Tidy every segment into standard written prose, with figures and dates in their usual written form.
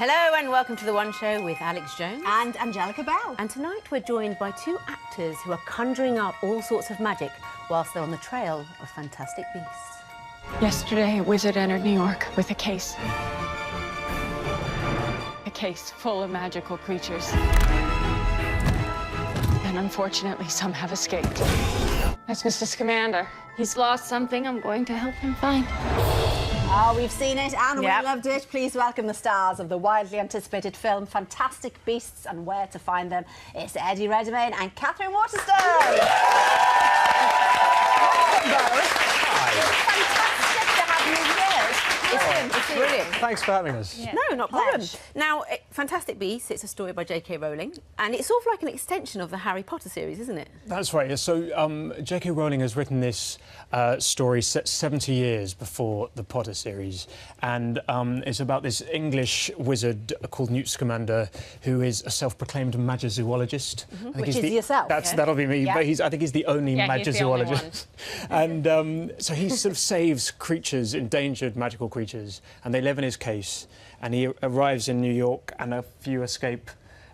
Hello and welcome to The One Show with Alex Jones and Angelica Bell. And tonight we're joined by two actors who are conjuring up all sorts of magic whilst they're on the trail of fantastic beasts. Yesterday, a wizard entered New York with a case. A case full of magical creatures. And unfortunately, some have escaped. That's Mr. Scamander. He's lost something I'm going to help him find. Oh, we've seen it and we loved it. Please welcome the stars of the wildly anticipated film Fantastic Beasts and Where to Find Them. It's Eddie Redmayne and Catherine Waterston. Fantastic to have you here. It's brilliant. Thanks for having us. Yeah. No, not a problem. Now, Fantastic Beasts, it's a story by J.K. Rowling, and it's sort of like an extension of the Harry Potter series, isn't it? That's right. So J.K. Rowling has written this story set 70 years before the Potter series, and it's about this English wizard called Newt Scamander, who is a self-proclaimed magizoologist. Which is yourself. That'll be me, but I think he's the only magizoologist. And so he sort of saves creatures, endangered magical creatures, and they live in his case. And he arrives in New York, and a few escape,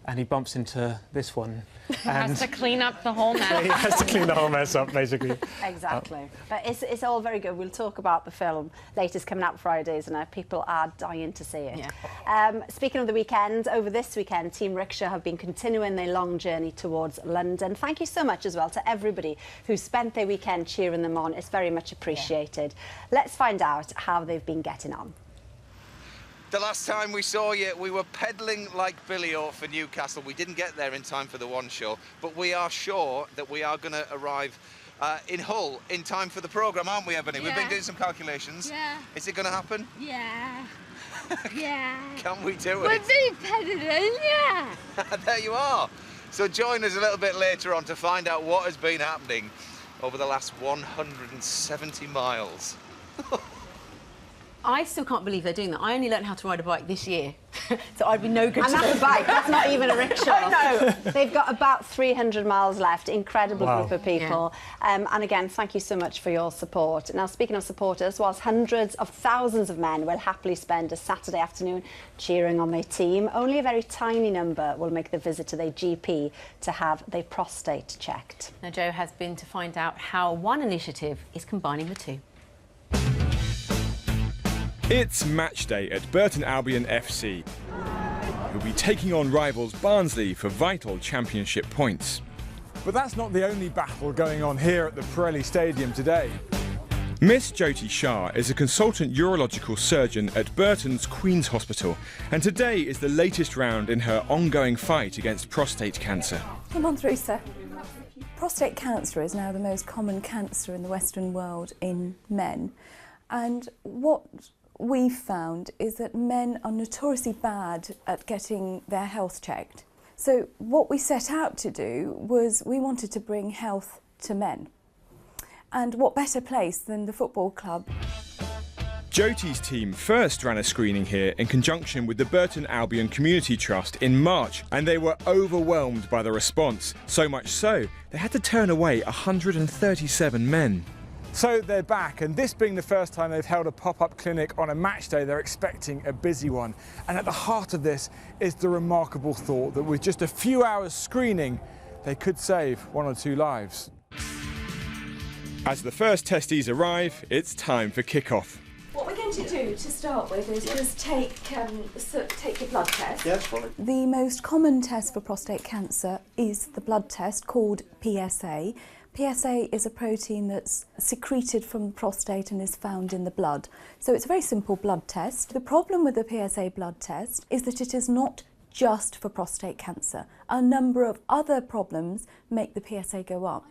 and he bumps into this one. And has to clean up the whole mess. he has to clean the whole mess up, basically. Exactly. But it's all very good. We'll talk about the film later. It's coming out Fridays, and people are dying to see it. Yeah. Speaking of the weekend, over this weekend, Team Rickshaw have been continuing their long journey towards London. Thank you so much as well to everybody who spent their weekend cheering them on. It's very much appreciated. Yeah. Let's find out how they've been getting on. The last time we saw you, we were pedalling like Billy Orr for Newcastle. We didn't get there in time for the One Show, but we are sure that we are going to arrive in Hull in time for the programme, aren't we, Ebony? Yeah. We've been doing some calculations. Yeah. Is it going to happen? Yeah. Yeah. Can we do We're it? being pedaling, yeah. There you are. So join us a little bit later on to find out what has been happening over the last 170 miles. I still can't believe they're doing that. I only learned how to ride a bike this year, so I'd be no good and to that's a bike, that's not even a rickshaw. I know. They've got about 300 miles left. Incredible group of people. Yeah. And again, thank you so much for your support. Now, speaking of supporters, whilst hundreds of thousands of men will happily spend a Saturday afternoon cheering on their team, only a very tiny number will make the visit to their GP to have their prostate checked. Now, Joe has been to find out how one initiative is combining the two. It's match day at Burton Albion FC, who'll be taking on rivals Barnsley for vital championship points. But that's not the only battle going on here at the Pirelli Stadium today. Miss Jyoti Shah is a consultant urological surgeon at Burton's Queen's Hospital, and today is the latest round in her ongoing fight against prostate cancer. Come on through, sir. Prostate cancer is now the most common cancer in the Western world in men, and what we've found is that men are notoriously bad at getting their health checked. So what we set out to do was we wanted to bring health to men. And what better place than the football club? Jyoti's team first ran a screening here in conjunction with the Burton Albion Community Trust in March, and they were overwhelmed by the response. So much so, they had to turn away 137 men. So they're back, and this being the first time they've held a pop-up clinic on a match day, they're expecting a busy one. And at the heart of this is the remarkable thought that with just a few hours screening, they could save 1 or 2 lives. As the first testes arrive, it's time for kick-off. What we're going to do to start with is just take your blood test. Yes, fine. The most common test for prostate cancer is the blood test called PSA. PSA is a protein that's secreted from the prostate and is found in the blood. So it's a very simple blood test. The problem with the PSA blood test is that it is not just for prostate cancer. A number of other problems make the PSA go up.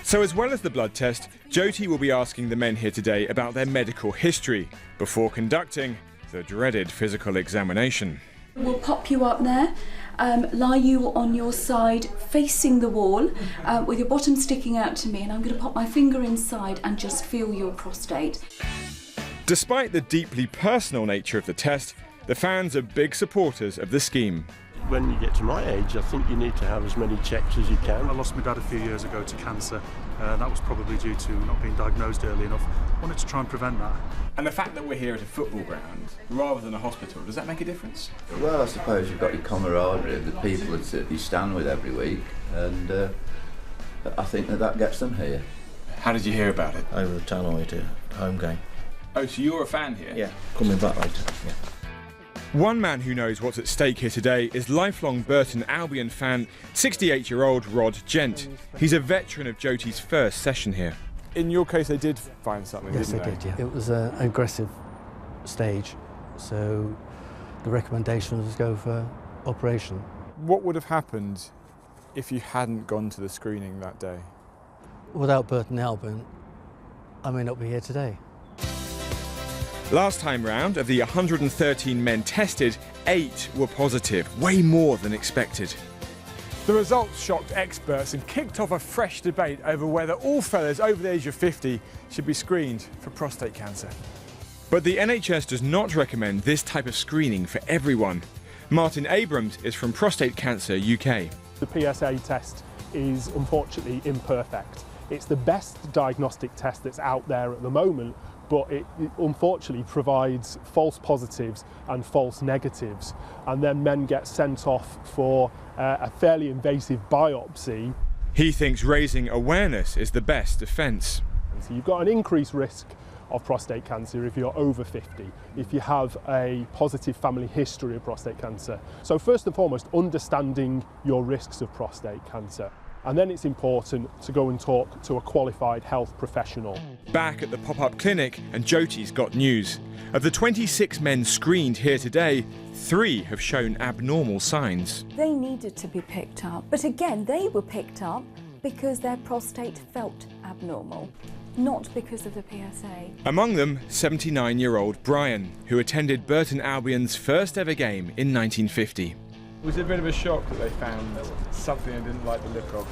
So as well as the blood test, Jyoti will be asking the men here today about their medical history before conducting the dreaded physical examination. We'll pop you up there, lie you on your side facing the wall with your bottom sticking out to me, and I'm going to pop my finger inside and just feel your prostate. Despite the deeply personal nature of the test, the fans are big supporters of the scheme. When you get to my age, I think you need to have as many checks as you can. I lost my dad a few years ago to cancer, That was probably due to not being diagnosed early enough. I wanted to try and prevent that. And the fact that we're here at a football ground rather than a hospital, does that make a difference? Well, I suppose you've got your camaraderie of the people that you stand with every week, and I think that gets them here. How did you hear about it? Over the tannoy to home game. Oh, so you're a fan here? Yeah, coming back later, yeah. One man who knows what's at stake here today is lifelong Burton Albion fan, 68-year-old Rod Gent. He's a veteran of Jyoti's first session here. In your case, they did find something, yes, didn't they? Yes, they did, yeah. It was an aggressive stage, so the recommendation was to go for operation. What would have happened if you hadn't gone to the screening that day? Without Burton Albion, I may not be here today. Last time round, of the 113 men tested, 8 were positive, way more than expected. The results shocked experts and kicked off a fresh debate over whether all fellas over the age of 50 should be screened for prostate cancer. But the NHS does not recommend this type of screening for everyone. Martin Abrams is from Prostate Cancer UK. The PSA test is unfortunately imperfect. It's the best diagnostic test that's out there at the moment, but it unfortunately provides false positives and false negatives, and then men get sent off for a fairly invasive biopsy. He thinks raising awareness is the best defence. So you've got an increased risk of prostate cancer if you're over 50, if you have a positive family history of prostate cancer. So first and foremost, understanding your risks of prostate cancer. And then it's important to go and talk to a qualified health professional. Back at the pop-up clinic, and Jyoti's got news. Of the 26 men screened here today, 3 have shown abnormal signs. They needed to be picked up, but again, they were picked up because their prostate felt abnormal, not because of the PSA. Among them, 79-year-old Brian, who attended Burton Albion's first ever game in 1950. Was it a bit of a shock that they found something they didn't like the look of?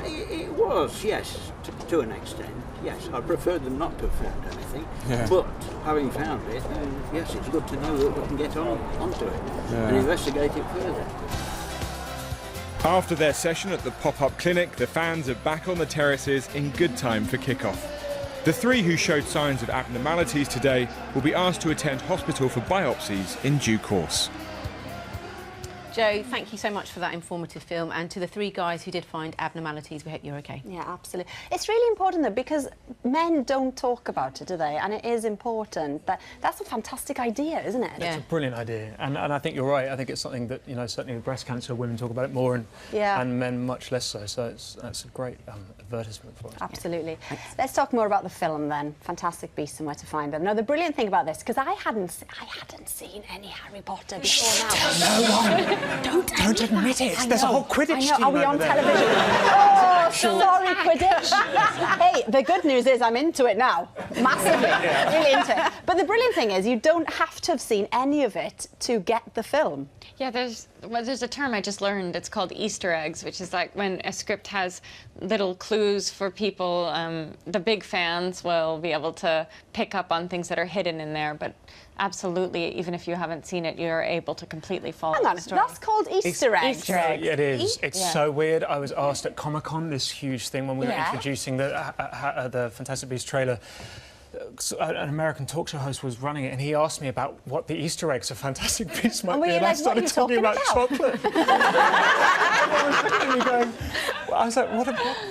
It was, yes, to an extent. Yes, I preferred them not to have found anything. Yeah. But having found it, yes, it's good to know that we can get onto it and investigate it further. After their session at the pop-up clinic, the fans are back on the terraces in good time for kick-off. The 3 who showed signs of abnormalities today will be asked to attend hospital for biopsies in due course. Jo, thank you so much for that informative film, and to the 3 guys who did find abnormalities, we hope you're okay. Yeah, absolutely. It's really important though, because men don't talk about it, do they? And it is important. That's a fantastic idea, isn't it? It's a brilliant idea, and I think you're right. I think it's something that, you know, certainly with breast cancer, women talk about it more, and men much less so. So that's a great advertisement for us. Absolutely. Yeah. Let's talk more about the film then. Fantastic Beasts and Where to Find Them. Now, the brilliant thing about this, because I hadn't seen any Harry Potter before now. No one. Don't admit it. There's a whole Quidditch team. Are we on television? Oh, sorry, Quidditch. Hey, the good news is I'm into it now. Massively. Really into it. But the brilliant thing is you don't have to have seen any of it to get the film. Yeah, there's a term I just learned. It's called Easter eggs, which is like when a script has little clues for people. The big fans will be able to pick up on things that are hidden in there, but absolutely, even if you haven't seen it, you're able to completely follow the story. That's called Easter eggs. Easter eggs. It is. It's so weird. I was asked at Comic-Con, this huge thing, when we were introducing the Fantastic Beasts trailer. An American talk show host was running it, and he asked me about what the Easter eggs of Fantastic Beasts might be, and I started talking about chocolate. I was like,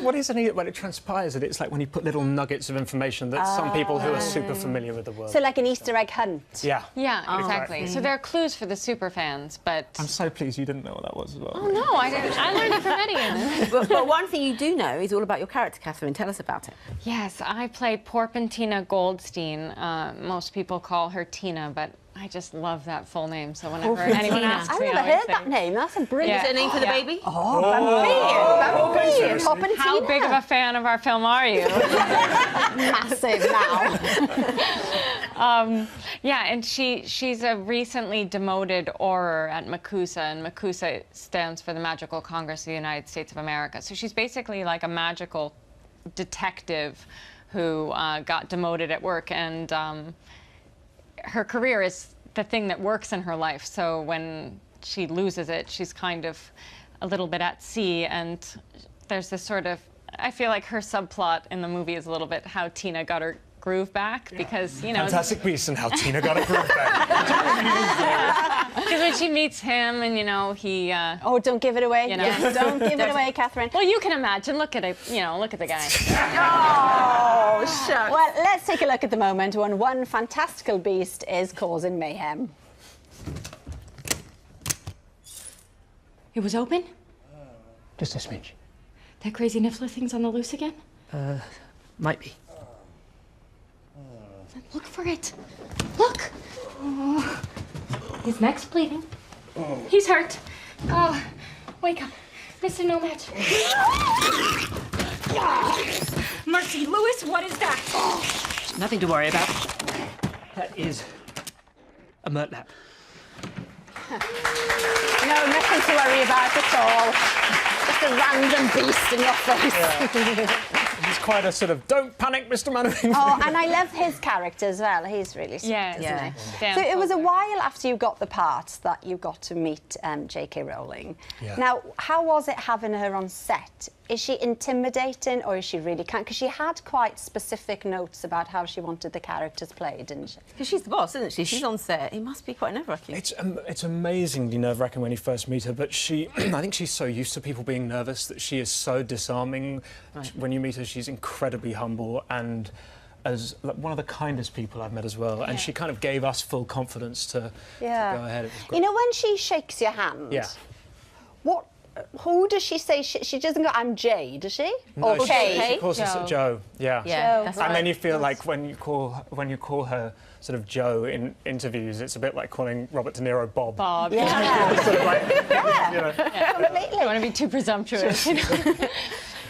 what is an? When it transpires that it's like when you put little nuggets of information that some people who are super familiar with the world. So like an Easter egg hunt. Yeah. Yeah, exactly. So there are clues for the super fans, but I'm so pleased you didn't know what that was as well. Oh no, I learned it from Eddie. But one thing you do know is all about your character, Catherine. Tell us about it. Yes, I played Porpentina Goldstein. Most people call her Tina, but I just love that full name. So whenever anyone asks me, I've never heard that name. That's a brilliant. Is it a name for the baby? Porpentina. How big of a fan of our film are you? Massive now. Yeah, and she's a recently demoted Auror at MACUSA, and MACUSA stands for the Magical Congress of the United States of America. So she's basically like a magical detective who got demoted at work, and her career is the thing that works in her life. So when she loses it, she's kind of a little bit at sea, and there's this sort of I feel like her subplot in the movie is a little bit how Tina got her groove back, because, you know... Fantastic Beasts and how Tina got her groove back. Because when she meets him and, you know, he... Oh, don't give it away. You know? Yes. Don't give it away, Catherine. Well, you can imagine. Look at it. You know, look at the guy. Oh, shucks. Well, let's take a look at the moment when one fantastical beast is causing mayhem. It was open? Just a smidge. That crazy niffler thing's on the loose again? Might be. Look for it. Look! Oh. His neck's bleeding. Oh. He's hurt. Oh, wake up. Mr. Nomad. Mercy, Lewis, what is that? Nothing to worry about. That is a murtlap. No, nothing to worry about at all. Just a random beast in your face. Yeah. He's quite a sort of, don't panic, Mr. Mannering. Oh, and I love his character as well. He's really sweet, isn't he? So it was a while after you got the part that you got to meet J.K. Rowling. Yeah. Now, how was it having her on set? Is she intimidating, or is she really kind? Because she had quite specific notes about how she wanted the characters played, didn't she? Because she's the boss, isn't she? She's on set. It must be quite nerve-wracking. It's amazingly nerve-wracking when you first meet her, but she, I think she's so used to people being nervous that she is so disarming. Right. When you meet her, she's incredibly humble and as one of the kindest people I've met as well. And she kind of gave us full confidence to go ahead. It was great. You know, when she shakes your hand, who does she say? She doesn't go, I'm Jay, does she? No, or Kay? She calls her Joe. Yeah. Joe. And then you feel like when you call her sort of Joe in interviews, it's a bit like calling Robert De Niro Bob. Bob. Yeah. Sort of like, you know. Completely. Don't want to be too presumptuous.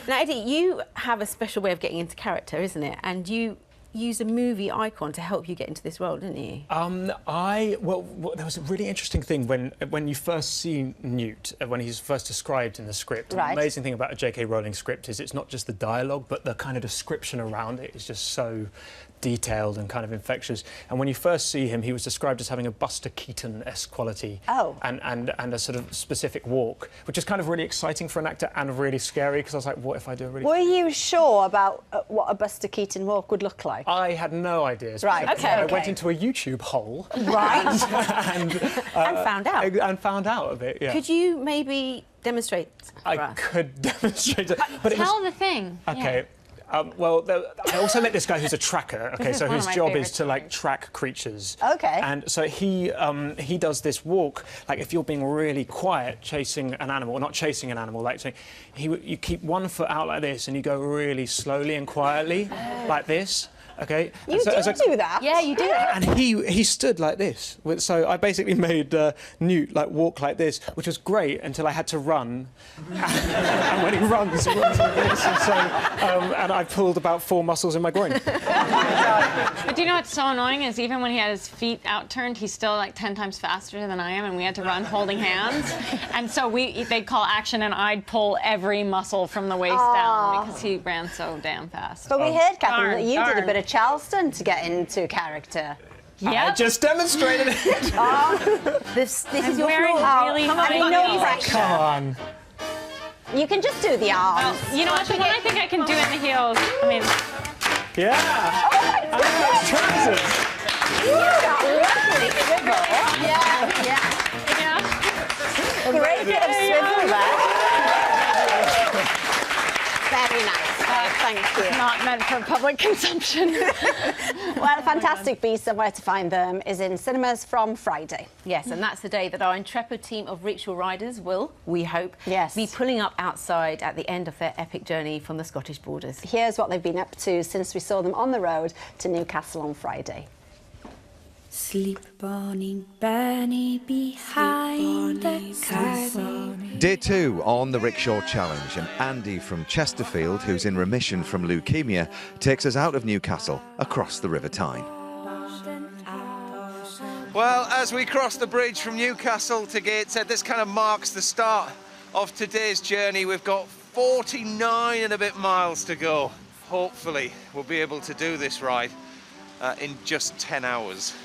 Now, Eddie, you have a special way of getting into character, isn't it? And you use a movie icon to help you get into this role, didn't you? Well, there was a really interesting thing when you first see Newt, when he's first described in the script. Right. The amazing thing about a J.K. Rowling script is it's not just the dialogue, but the kind of description around it is just so detailed and kind of infectious. And when you first see him, he was described as having a Buster Keaton-esque quality. Oh. And a sort of specific walk, which is kind of really exciting for an actor and really scary, because I was like, what if I do a really... Were you sure about what a Buster Keaton walk would look like? I had no idea. Right, okay. I went into a YouTube hole. Right. and found out. And found out a bit, yeah. Could you maybe demonstrate for I us? could demonstrate it. But Tell the thing. Okay. Well, I also met this guy who's a tracker, okay, so whose job is to, like, track creatures. Okay. And so he does this walk, like, if you're being really quiet chasing an animal, or not chasing an animal, like, you keep one foot out like this and you go really slowly and quietly, like this. Okay. You do that? Yeah, you do. And he stood like this. So I basically made Newt like walk like this, which was great until I had to run. And when he runs like this. And so and I pulled about 4 muscles in my groin. But do you know what's so annoying is even when he had his feet outturned, he's still like 10 times faster than I am, and we had to run holding hands. And so they'd call action, and I'd pull every muscle from the waist down because he ran so damn fast. But we heard, Catherine, that you did a bit of Charleston to get into character. I just demonstrated it. This is your wearing floor. really no pressure. Come on. You can just do the arms. You know what? The one I think I can do in the heels. I mean, yeah. Oh, I think that's trousers. You got lovely swivel. Yeah. Great bit of swivel there. Very nice. Thank you. Not meant for public consumption. Well, Fantastic Beasts and Where to Find Them is in cinemas from Friday. Yes, and that's the day that our intrepid team of rickshaw riders will, we hope, Yes. be pulling up outside at the end of their epic journey from the Scottish borders. Here's what they've been up to since we saw them on the road to Newcastle on Friday. Sleep, Bonnie, Benny, behind the curtain. Day 2 on the Rickshaw Challenge, and Andy from Chesterfield, who's in remission from leukemia, takes us out of Newcastle across the River Tyne. Well, as we cross the bridge from Newcastle to Gateshead, this kind of marks the start of today's journey. We've got 49 and a bit miles to go. Hopefully, we'll be able to do this ride in just 10 hours.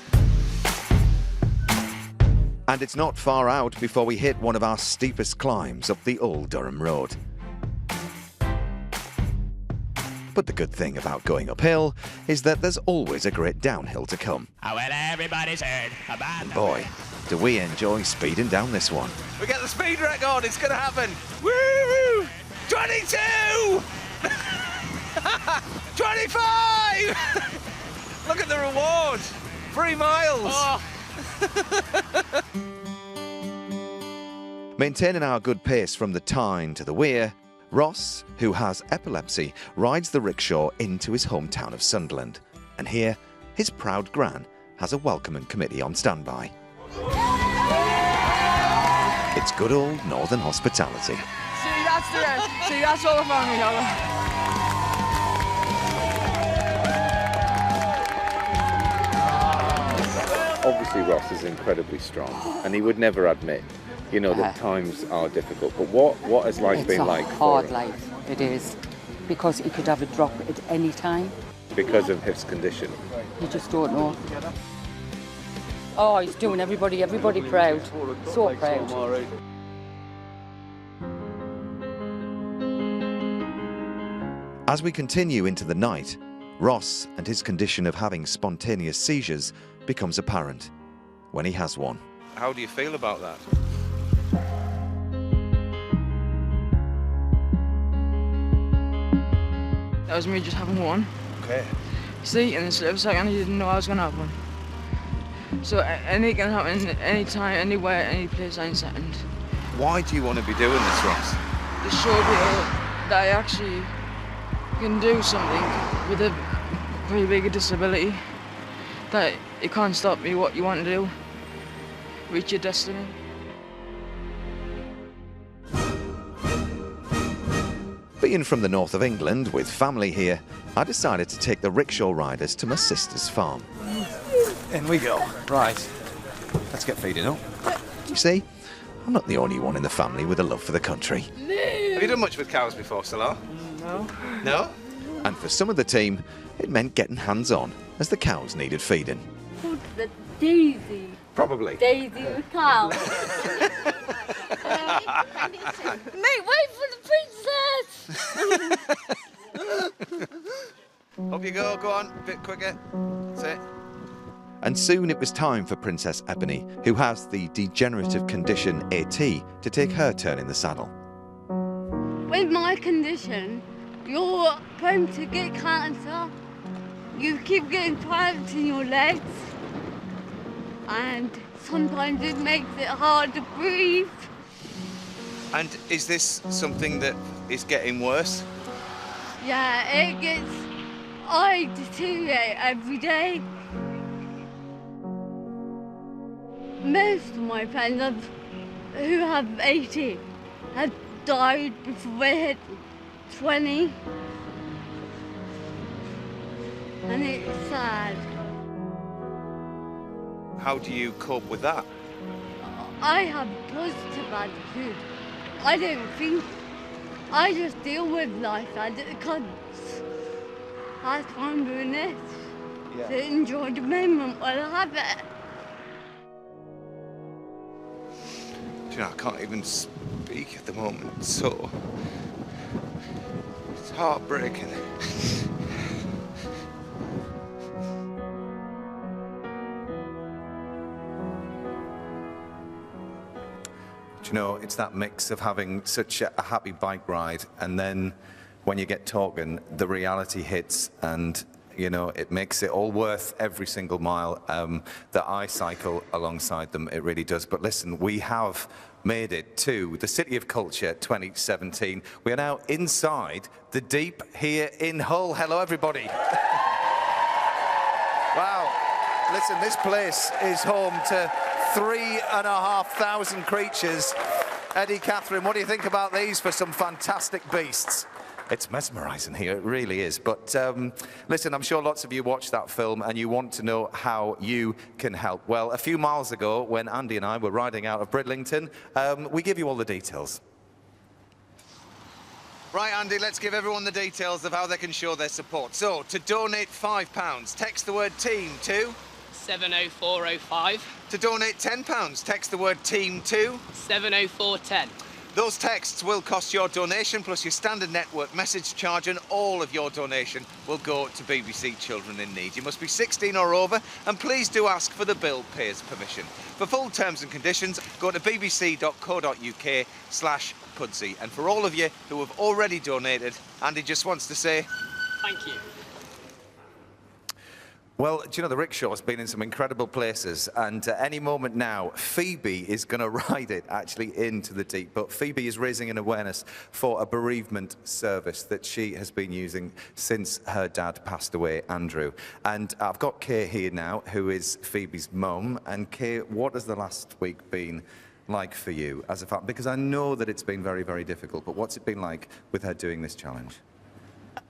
And it's not far out before we hit one of our steepest climbs up the Old Durham Road. But the good thing about going uphill is that there's always a great downhill to come. Oh, well, everybody's heard about And boy, do we enjoy speeding down this one. We get the speed record, it's going to happen. Woo! 22! 25! Look at the reward. 3 miles. Oh. Maintaining our good pace from the Tyne to the Weir, Ross, who has epilepsy, rides the rickshaw into his hometown of Sunderland. And here, his proud gran has a welcoming committee on standby. It's good old northern hospitality. See, that's all the family, Obviously Ross is incredibly strong and he would never admit, you know, that times are difficult. But what has life been like for him? It's a hard life, it is, because he could have a drop at any time. Because of his condition? You just don't know. Oh, he's doing everybody proud. So proud. As we continue into the night, Ross and his condition of having spontaneous seizures becomes apparent when he has one. How do you feel about that? That was me just having one. Okay. See, in a split second, I didn't know I was going to have one. So anything can happen anytime, anywhere, any place, any second. Why do you want to be doing this, Ross? To show people that I actually can do something with a pretty big disability. That it can't stop you what you want to do. Reach your destiny. Being from the north of England with family here, I decided to take the rickshaw riders to my sister's farm. In we go. Right, let's get feeding up. You see, I'm not the only one in the family with a love for the country. Have you done much with cows before, Salah? No. No? And for some of the team, it meant getting hands-on as the cows needed feeding. The Daisy. Probably. Daisy the cow. Mate, wait for the princess! Up you go, go on, a bit quicker. That's it. And soon it was time for Princess Ebony, who has the degenerative condition AT, to take her turn in the saddle. With my condition, you're prone to get cancer. You keep getting cramps in your legs. And sometimes it makes it hard to breathe. And is this something that is getting worse? Yeah, I deteriorate every day. Most of my friends who have 80 have died before they hit 20. And it's sad. How do you cope with that? I have positive attitude. I don't think. I just deal with life as it comes. That's why I'm doing this. Yeah. To enjoy the moment while I have it. Do you know, I can't even speak at the moment, so it's heartbreaking. Do you know, it's that mix of having such a happy bike ride and then when you get talking, the reality hits and, you know, it makes it all worth every single mile that I cycle alongside them. It really does. But listen, we have made it to the City of Culture 2017. We are now inside the Deep here in Hull. Hello, everybody. Wow. Listen, this place is home to 3,500 creatures. Eddie, Catherine, what do you think about these for some fantastic beasts? It's mesmerising here, it really is. But listen, I'm sure lots of you watched that film and you want to know how you can help. Well, a few miles ago, when Andy and I were riding out of Bridlington, we give you all the details. Right, Andy, let's give everyone the details of how they can show their support. So, to donate £5, text the word TEAM to 70405. To donate £10, text the word TEAM to 70410. Those texts will cost your donation plus your standard network message charge, and all of your donation will go to BBC Children in Need. You must be 16 or over, and please do ask for the bill payer's permission. For full terms and conditions, go to bbc.co.uk/Pudsey. And for all of you who have already donated, Andy just wants to say thank you. Well, do you know, the rickshaw's been in some incredible places, and any moment now, Phoebe is going to ride it actually into the deep. But Phoebe is raising an awareness for a bereavement service that she has been using since her dad passed away, Andrew. And I've got Kay here now, who is Phoebe's mum. And Kay, what has the last week been like for you as a family? Because I know that it's been very, very difficult, but what's it been like with her doing this challenge?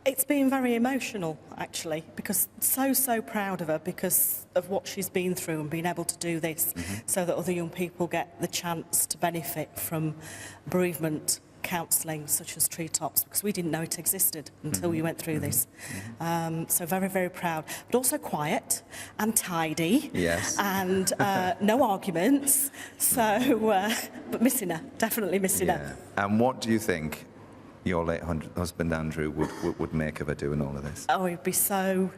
It's been very emotional, actually, because so proud of her because of what she's been through and being able to do this so that other young people get the chance to benefit from bereavement counselling such as Treetops, because we didn't know it existed until we went through this. So very, very proud, but also quiet and tidy. Yes. And no arguments. So, but missing her, definitely missing her. And what do you think your late husband Andrew would make of her doing all of this? Oh, he'd be so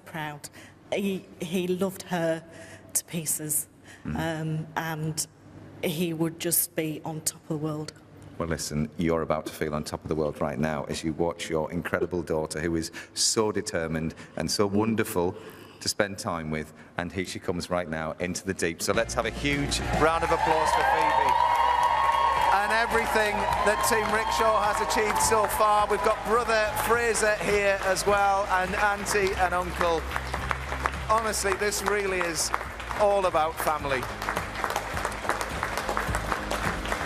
proud. He loved her to pieces, and he would just be on top of the world. Well, listen, you're about to feel on top of the world right now as you watch your incredible daughter, who is so determined and so wonderful to spend time with, and here she comes right now into the deep. So let's have a huge round of applause for Phoebe and everything that Team Rickshaw has achieved so far. We've got brother Fraser here as well, and auntie and uncle. Honestly, this really is all about family.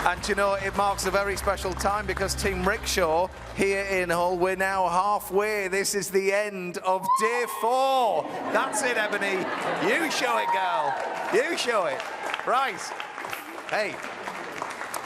And you know, it marks a very special time because Team Rickshaw here in Hull, we're now halfway. This is the end of day 4. That's it, Ebony. You show it, girl. You show it. Right. Hey.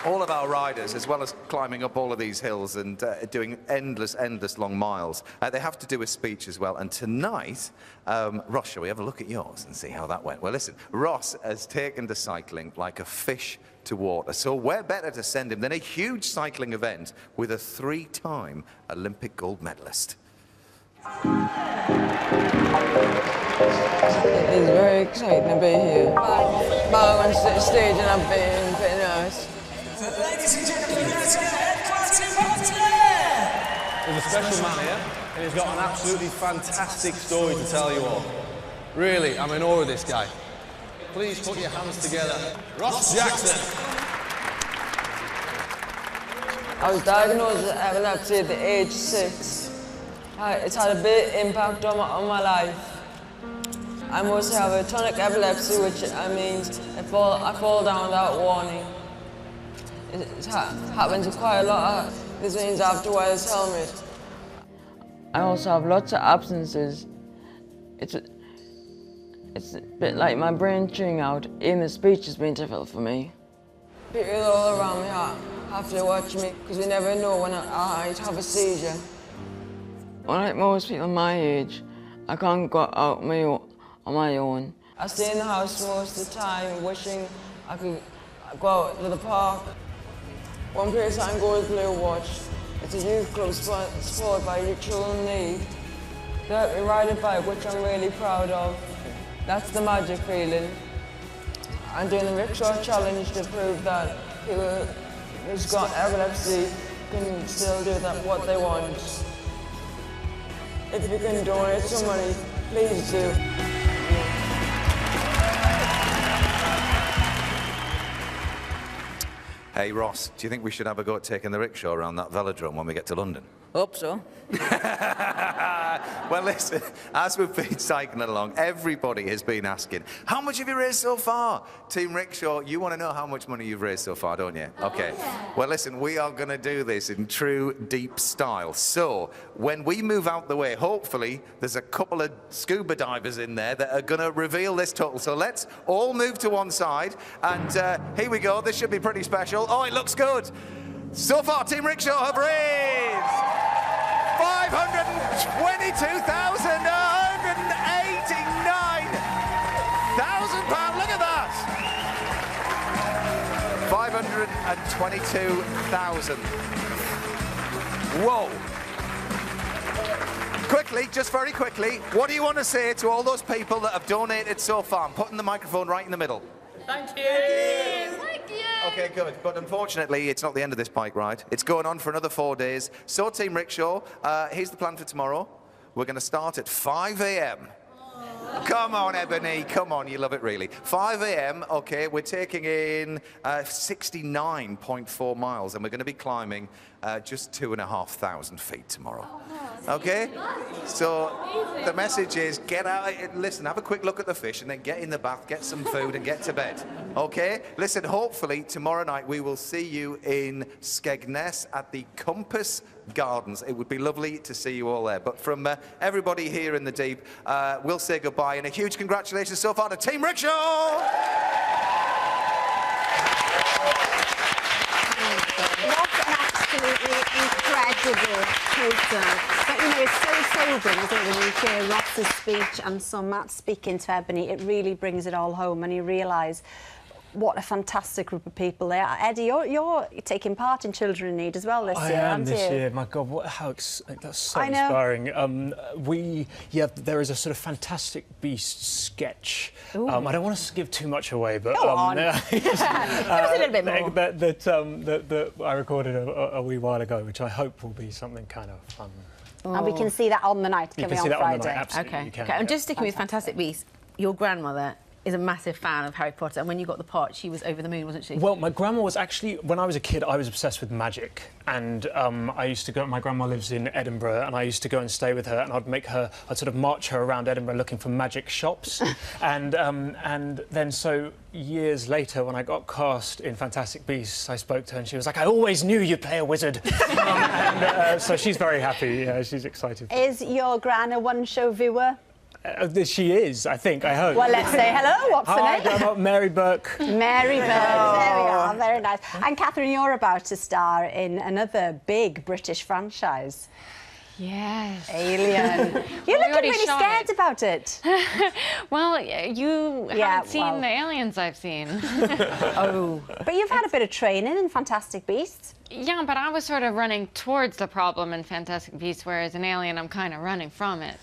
All of our riders, as well as climbing up all of these hills and doing endless long miles, they have to do a speech as well. And tonight, Ross, shall we have a look at yours and see how that went? Well, listen, Ross has taken to cycling like a fish to water. So where better to send him than a huge cycling event with a 3-time Olympic gold medalist? It is very exciting to be here. Back on stage and I've been pretty nice. Ladies and gentlemen, let's get He's a special man here, and he's got an absolutely fantastic story to tell you all. Really, I'm in awe of this guy. Please put your hands together. Ross Jackson. I was diagnosed with epilepsy at the age 6. It's had a big impact on my life. I mostly have a tonic epilepsy, which means I fall down without warning. It happens quite a lot. This means I have to wear this helmet. I also have lots of absences. It's a bit like my brain chewing out. Even the speech has been difficult for me. People all around me have to watch me because we never know when I have a seizure. Unlike most people my age, I can't go out on my own. I stay in the house most of the time, wishing I could go out to the park. One place I can go is Blue Watch. It's a youth club supported by Youth Children in Need. They let me ride a bike, which I'm really proud of. That's the magic feeling. I'm doing the rickshaw challenge to prove that people who's got epilepsy can still do what they want. If you can donate some money, please do. Hey Ross, do you think we should have a go at taking the rickshaw around that velodrome when we get to London? Hope so. Well, listen, as we've been cycling along, everybody has been asking, how much have you raised so far? Team Rickshaw, you want to know how much money you've raised so far, don't you? Okay. Well, listen, we are going to do this in true deep style. So, when we move out the way, hopefully, there's a couple of scuba divers in there that are going to reveal this total. So let's all move to one side. And here we go. This should be pretty special. Oh, it looks good. So far, Team Rickshaw have raised £522,189,000. Look at that. 222,000. Whoa. Quickly, just very quickly, what do you want to say to all those people that have donated so far? I'm putting the microphone right in the middle. Thank you. Thank you. Okay, good. But unfortunately, it's not the end of this bike ride. It's going on for another 4 days. So, Team Rickshaw, here's the plan for tomorrow. We're going to start at 5 a.m. Come on, Ebony. Come on, you love it, really. 5 a.m., okay, we're taking in 69.4 miles, and we're going to be climbing just 2,500 feet tomorrow. Okay? So the message is get out, listen, have a quick look at the fish, and then get in the bath, get some food, and get to bed. Okay? Listen, hopefully tomorrow night we will see you in Skegness at the Compass Gardens. It would be lovely to see you all there. But from everybody here in the deep, we'll say goodbye, and a huge congratulations so far to Team Rickshaw! Absolutely incredible program. But you know, it's so sobering, isn't it, when you hear Ross's speech and so Matt speaking to Ebony, it really brings it all home, and you realise what a fantastic group of people they are. Eddie, you're taking part in Children in Need as well this year, aren't you? I am this year. My God, that's so inspiring. There is a sort of Fantastic Beasts sketch. I don't want to give too much away, but go on. Give us a little bit more. That I recorded a wee while ago, which I hope will be something kind of fun. And we can see that on the night coming on Friday. On the night, absolutely. Okay. You can, Okay. I'm just sticking with Fantastic Beasts. Your grandmother is a massive fan of Harry Potter, and when you got the part, she was over the moon, wasn't she? Well, my grandma was actually, when I was a kid, I was obsessed with magic, and I used to go, my grandma lives in Edinburgh, and I used to go and stay with her, and I'd sort of march her around Edinburgh looking for magic shops, and then so years later, when I got cast in Fantastic Beasts, I spoke to her, and she was like, I always knew you'd play a wizard. So she's very happy, yeah, she's excited. Is your gran a one-show viewer? She is, I think, I hope. Well, let's say hello. What's her name? Hi, Grandma. Mary Burke. Mary Burke. There we are. Very nice. And Catherine, you're about to star in another big British franchise. Yes. Alien. You're looking really scared about it. Well, you haven't seen the aliens I've seen. Oh. But you've had a bit of training in Fantastic Beasts. Yeah, but I was sort of running towards the problem in Fantastic Beasts, whereas in Alien, I'm kind of running from it.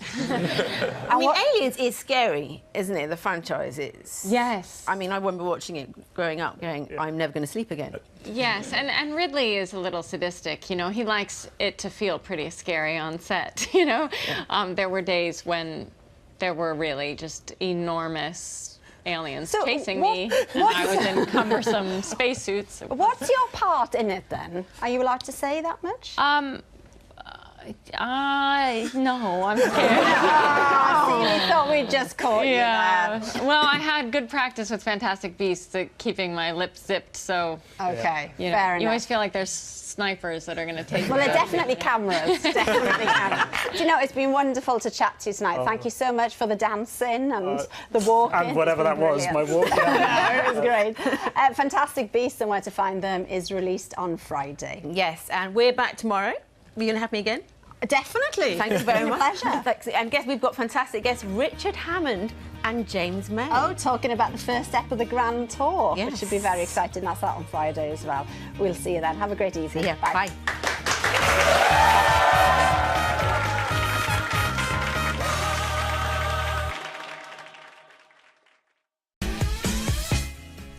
I mean, Aliens is scary, isn't it? The franchise is. Yes. I mean, I remember watching it growing up, going, I'm never going to sleep again. Yes, and Ridley is a little sadistic. You know, he likes it to feel pretty scary on set. You know, there were days when there were really just enormous aliens chasing me, and I was in cumbersome spacesuits. What's your part in it then? Are you allowed to say that much? No, I'm scared. See, we thought we'd just caught you there. Well, I had good practice with Fantastic Beasts at keeping my lips zipped, so... Okay, you know, fair enough. You always feel like there's snipers that are going to take Well, there are definitely cameras. Definitely cameras. Do you know, it's been wonderful to chat to you tonight. Thank you so much for the dancing and the walking. And whatever that was, my walk. Yeah. It was great. Fantastic Beasts and Where to Find Them is released on Friday. Yes, and we're back tomorrow. Are you going to have me again? Definitely. Thank you very much. Pleasure. Thanks. And guess we've got fantastic guests Richard Hammond and James May. Oh, talking about the first step of the Grand Tour, yes. Which should be very exciting. That's out on Friday as well. We'll see you then. Have a great evening. Yeah. Bye. Bye.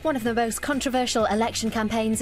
One of the most controversial election campaigns